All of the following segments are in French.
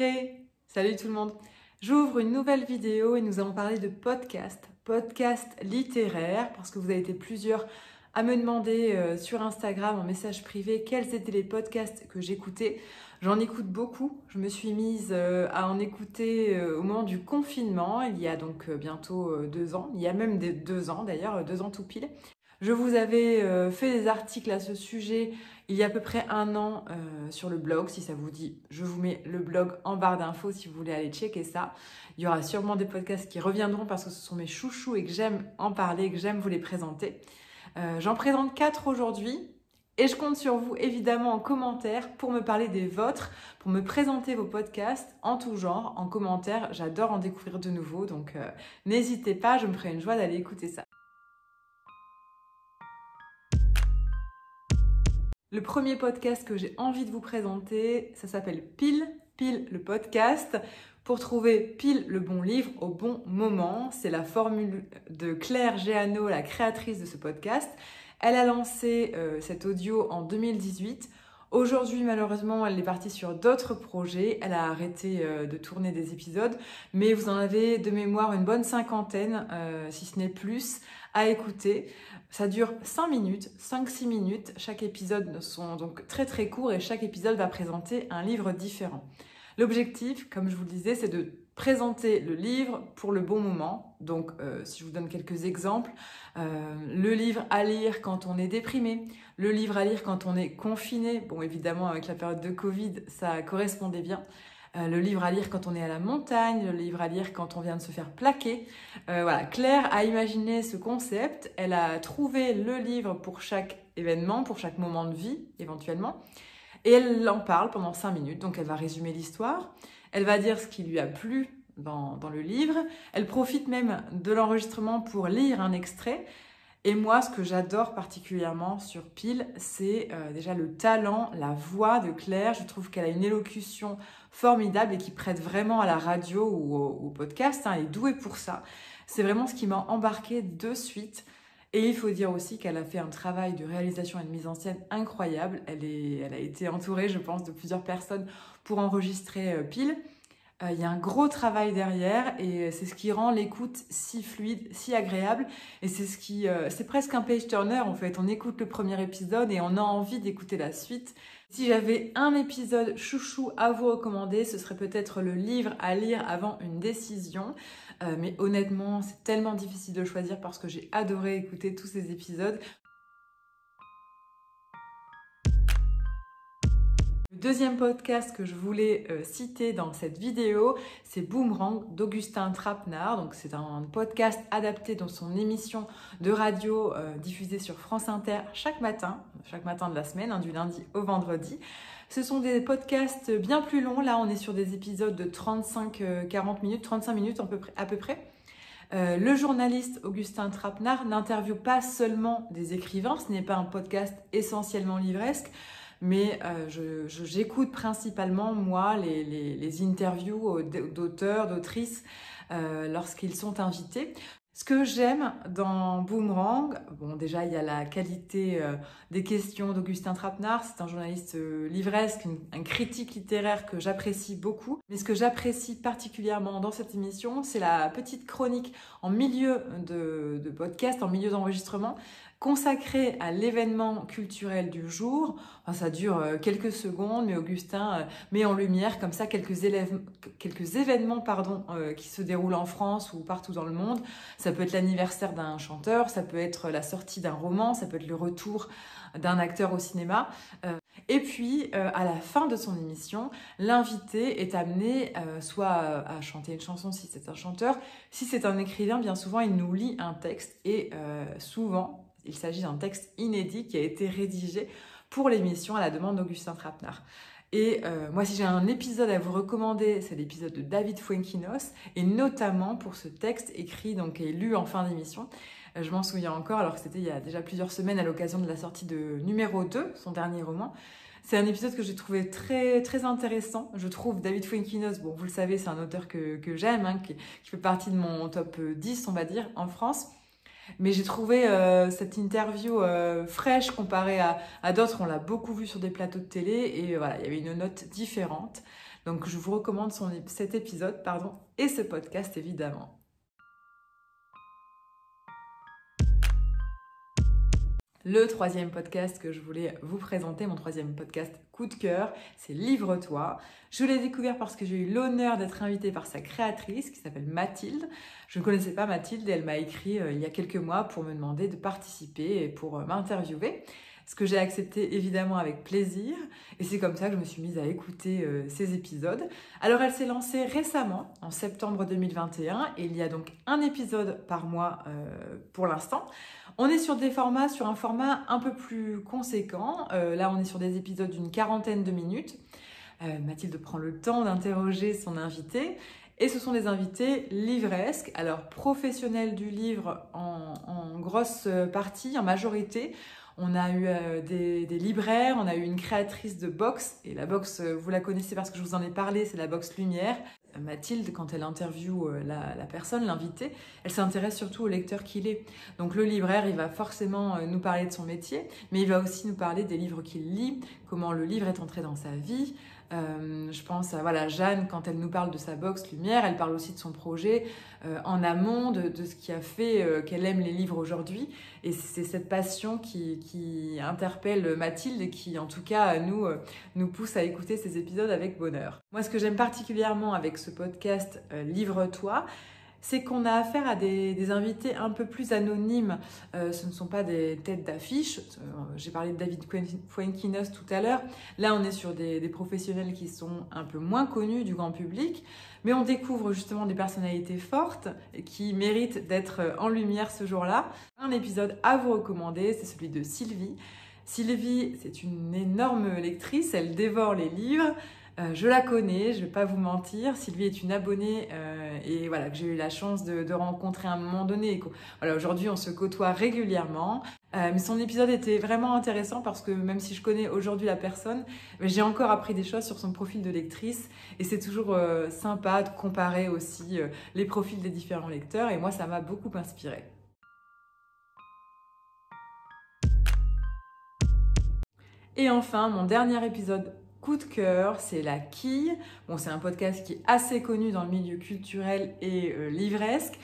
Hey, salut tout le monde. J'ouvre une nouvelle vidéo et nous allons parler de podcast littéraire, parce que vous avez été plusieurs à me demander sur Instagram en message privé quels étaient les podcasts que j'écoutais. J'en écoute beaucoup. Je me suis mise à en écouter au moment du confinement, il y a donc bientôt 2 ans. Il y a même 2 ans d'ailleurs, 2 ans tout pile. Je vous avais fait des articles à ce sujet il y a à peu près 1 an sur le blog. Si ça vous dit, je vous mets le blog en barre d'infos si vous voulez aller checker ça. Il y aura sûrement des podcasts qui reviendront parce que ce sont mes chouchous et que j'aime en parler, que j'aime vous les présenter. J'en présente 4 aujourd'hui et je compte sur vous évidemment en commentaire pour me parler des vôtres, pour me présenter vos podcasts en tout genre, en commentaire. J'adore en découvrir de nouveaux, donc n'hésitez pas, je me ferai une joie d'aller écouter ça. Le premier podcast que j'ai envie de vous présenter, ça s'appelle Pile le podcast. Pour trouver pile le bon livre au bon moment, c'est la formule de Claire Géano, la créatrice de ce podcast. Elle a lancé cet audio en 2018. Aujourd'hui, malheureusement, elle est partie sur d'autres projets. Elle a arrêté de tourner des épisodes, mais vous en avez de mémoire une bonne 50aine, si ce n'est plus, à écouter. Ça dure 5 minutes, 5-6 minutes. Chaque épisode sont donc très très courts et chaque épisode va présenter un livre différent. L'objectif, comme je vous le disais, c'est de présenter le livre pour le bon moment. Donc, si je vous donne quelques exemples, le livre à lire quand on est déprimé, le livre à lire quand on est confiné. Bon, évidemment, avec la période de Covid, ça correspondait bien. Le livre à lire quand on est à la montagne, le livre à lire quand on vient de se faire plaquer. Voilà, Claire a imaginé ce concept. Elle a trouvé le livre pour chaque événement, pour chaque moment de vie, éventuellement. Et elle en parle pendant 5 minutes, donc elle va résumer l'histoire, elle va dire ce qui lui a plu dans le livre, elle profite même de l'enregistrement pour lire un extrait. Et moi, ce que j'adore particulièrement sur Pile, c'est déjà le talent, la voix de Claire. Je trouve qu'elle a une élocution formidable et qui prête vraiment à la radio ou au podcast. Elle est douée pour ça. C'est vraiment ce qui m'a embarquée de suite. Et il faut dire aussi qu'elle a fait un travail de réalisation et de mise en scène incroyable. Elle a été entourée, je pense, de plusieurs personnes pour enregistrer Pile. Il y a un gros travail derrière et c'est ce qui rend l'écoute si fluide, si agréable. Et c'est presque un page turner en fait. On écoute le premier épisode et on a envie d'écouter la suite. Si j'avais un épisode chouchou à vous recommander, ce serait peut-être le livre à lire avant une décision. Mais honnêtement, c'est tellement difficile de choisir parce que j'ai adoré écouter tous ces épisodes. Le deuxième podcast que je voulais citer dans cette vidéo, c'est Boomerang d'Augustin Trapenard. Donc c'est un podcast adapté dans son émission de radio diffusée sur France Inter chaque matin de la semaine, du lundi au vendredi. Ce sont des podcasts bien plus longs. Là, on est sur des épisodes de 35-40 minutes, 35 minutes à peu près. Le journaliste Augustin Trapenard n'interviewe pas seulement des écrivains. Ce n'est pas un podcast essentiellement livresque. Mais j'écoute principalement, moi, les interviews d'auteurs, d'autrices lorsqu'ils sont invités. Ce que j'aime dans Boomerang, bon déjà il y a la qualité des questions d'Augustin Trapenard, c'est un journaliste livresque, un critique littéraire que j'apprécie beaucoup. Mais ce que j'apprécie particulièrement dans cette émission, c'est la petite chronique en milieu de podcast, en milieu d'enregistrement, consacrée à l'événement culturel du jour. Enfin, ça dure quelques secondes, mais Augustin met en lumière comme ça quelques événements qui se déroulent en France ou partout dans le monde. Ça peut être l'anniversaire d'un chanteur, ça peut être la sortie d'un roman, ça peut être le retour d'un acteur au cinéma. Et puis, à la fin de son émission, l'invité est amené soit à chanter une chanson si c'est un chanteur. Si c'est un écrivain, bien souvent, il nous lit un texte et souvent, il s'agit d'un texte inédit qui a été rédigé pour l'émission à la demande d'Augustin Trapenard. Et moi, si j'ai un épisode à vous recommander, c'est l'épisode de David Fuenquinos, et notamment pour ce texte écrit donc, et lu en fin d'émission. Je m'en souviens encore, alors que c'était il y a déjà plusieurs semaines à l'occasion de la sortie de numéro 2, son dernier roman. C'est un épisode que j'ai trouvé très, très intéressant. Je trouve David Fuenquinos, bon, vous le savez, c'est un auteur que j'aime, qui fait partie de mon top 10, on va dire, en France. Mais j'ai trouvé cette interview fraîche comparée à d'autres. On l'a beaucoup vu sur des plateaux de télé et voilà, il y avait une note différente. Donc je vous recommande cet épisode et ce podcast évidemment. Le troisième podcast que je voulais vous présenter, mon troisième podcast coup de cœur, c'est Livre-toi. Je l'ai découvert parce que j'ai eu l'honneur d'être invitée par sa créatrice qui s'appelle Mathilde. Je ne connaissais pas Mathilde et elle m'a écrit il y a quelques mois pour me demander de participer et pour m'interviewer. Ce que j'ai accepté évidemment avec plaisir et c'est comme ça que je me suis mise à écouter ces épisodes. Alors elle s'est lancée récemment, en septembre 2021 et il y a donc un épisode par mois pour l'instant. On est sur un format un peu plus conséquent. Là on est sur des épisodes d'une 40aine de minutes. Mathilde prend le temps d'interroger son invité. Et ce sont des invités livresques, alors professionnels du livre en grosse partie, en majorité. On a eu des libraires, on a eu une créatrice de box. Et la box, vous la connaissez parce que je vous en ai parlé, c'est la box Lumière. Mathilde, quand elle interviewe la personne, l'invité, elle s'intéresse surtout au lecteur qu'il est. Donc le libraire, il va forcément nous parler de son métier, mais il va aussi nous parler des livres qu'il lit, comment le livre est entré dans sa vie. Je pense à Jeanne, quand elle nous parle de sa box Lumière, elle parle aussi de son projet en amont, de ce qui a fait qu'elle aime les livres aujourd'hui. Et c'est cette passion qui interpelle Mathilde et qui, en tout cas, nous pousse à écouter ces épisodes avec bonheur. Moi, ce que j'aime particulièrement avec ce podcast Livre-toi, c'est qu'on a affaire à des invités un peu plus anonymes. Ce ne sont pas des têtes d'affiche. J'ai parlé de David Fuenquinos tout à l'heure. Là, on est sur des professionnels qui sont un peu moins connus du grand public. Mais on découvre justement des personnalités fortes et qui méritent d'être en lumière ce jour-là. Un épisode à vous recommander, c'est celui de Sylvie. Sylvie, c'est une énorme lectrice. Elle dévore les livres. Je la connais, je ne vais pas vous mentir. Sylvie est une abonnée et voilà, que j'ai eu la chance de rencontrer à un moment donné. Voilà, aujourd'hui, on se côtoie régulièrement. Mais son épisode était vraiment intéressant parce que même si je connais aujourd'hui la personne, j'ai encore appris des choses sur son profil de lectrice. Et c'est toujours sympa de comparer aussi les profils des différents lecteurs. Et moi, ça m'a beaucoup inspirée. Et enfin, mon dernier épisode coup de cœur, c'est La Quille. Bon, c'est un podcast qui est assez connu dans le milieu culturel et livresque.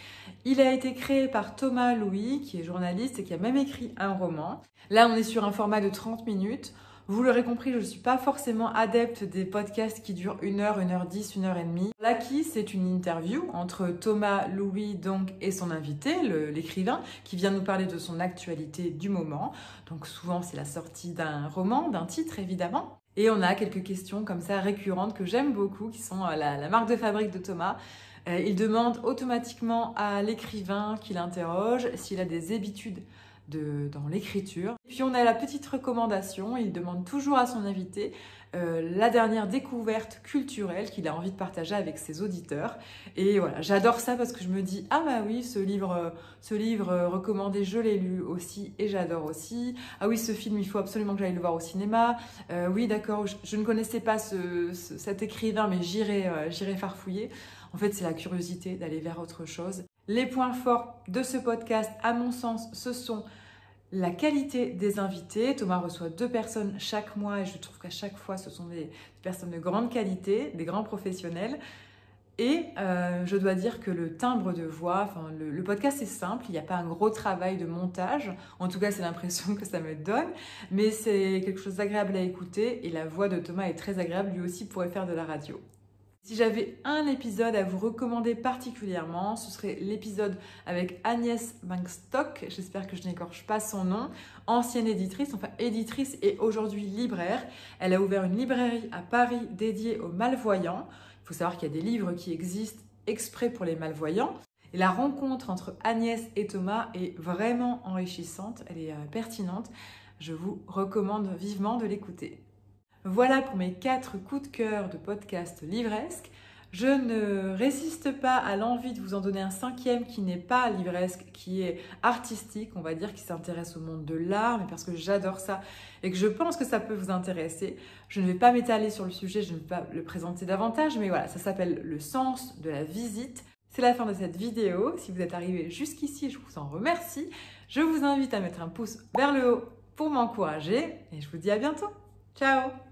Il a été créé par Thomas Louis, qui est journaliste et qui a même écrit un roman. Là, on est sur un format de 30 minutes. Vous l'aurez compris, je ne suis pas forcément adepte des podcasts qui durent 1 heure, 1h10, 1h30. La Quille, c'est une interview entre Thomas Louis donc, et son invité, l'écrivain, qui vient nous parler de son actualité du moment. Donc souvent, c'est la sortie d'un roman, d'un titre évidemment. Et on a quelques questions comme ça récurrentes que j'aime beaucoup, qui sont la marque de fabrique de Thomas. Il demande automatiquement à l'écrivain qui l'interroge s'il a des habitudes dans l'écriture. Puis on a la petite recommandation, il demande toujours à son invité la dernière découverte culturelle qu'il a envie de partager avec ses auditeurs. Et voilà, j'adore ça parce que je me dis, ah bah oui, ce livre recommandé, je l'ai lu aussi et j'adore aussi. Ah oui, ce film, il faut absolument que j'aille le voir au cinéma. Oui, d'accord, je ne connaissais pas cet écrivain, mais j'irai farfouiller. En fait, c'est la curiosité d'aller vers autre chose. Les points forts de ce podcast, à mon sens, ce sont la qualité des invités. Thomas reçoit 2 personnes chaque mois et je trouve qu'à chaque fois, ce sont des personnes de grande qualité, des grands professionnels. Et je dois dire que le timbre de voix, le podcast est simple, il n'y a pas un gros travail de montage. En tout cas, c'est l'impression que ça me donne. Mais c'est quelque chose d'agréable à écouter et la voix de Thomas est très agréable. Lui aussi pourrait faire de la radio. Si j'avais un épisode à vous recommander particulièrement, ce serait l'épisode avec Agnès Bankstock, j'espère que je n'écorche pas son nom, ancienne éditrice et aujourd'hui libraire. Elle a ouvert une librairie à Paris dédiée aux malvoyants. Il faut savoir qu'il y a des livres qui existent exprès pour les malvoyants. Et la rencontre entre Agnès et Thomas est vraiment enrichissante, elle est pertinente. Je vous recommande vivement de l'écouter. Voilà pour mes 4 coups de cœur de podcast livresque. Je ne résiste pas à l'envie de vous en donner un 5e qui n'est pas livresque, qui est artistique, on va dire, qui s'intéresse au monde de l'art, mais parce que j'adore ça et que je pense que ça peut vous intéresser. Je ne vais pas m'étaler sur le sujet, je ne vais pas le présenter davantage, mais voilà, ça s'appelle Le sens de la visite. C'est la fin de cette vidéo. Si vous êtes arrivé jusqu'ici, je vous en remercie. Je vous invite à mettre un pouce vers le haut pour m'encourager et je vous dis à bientôt. Ciao!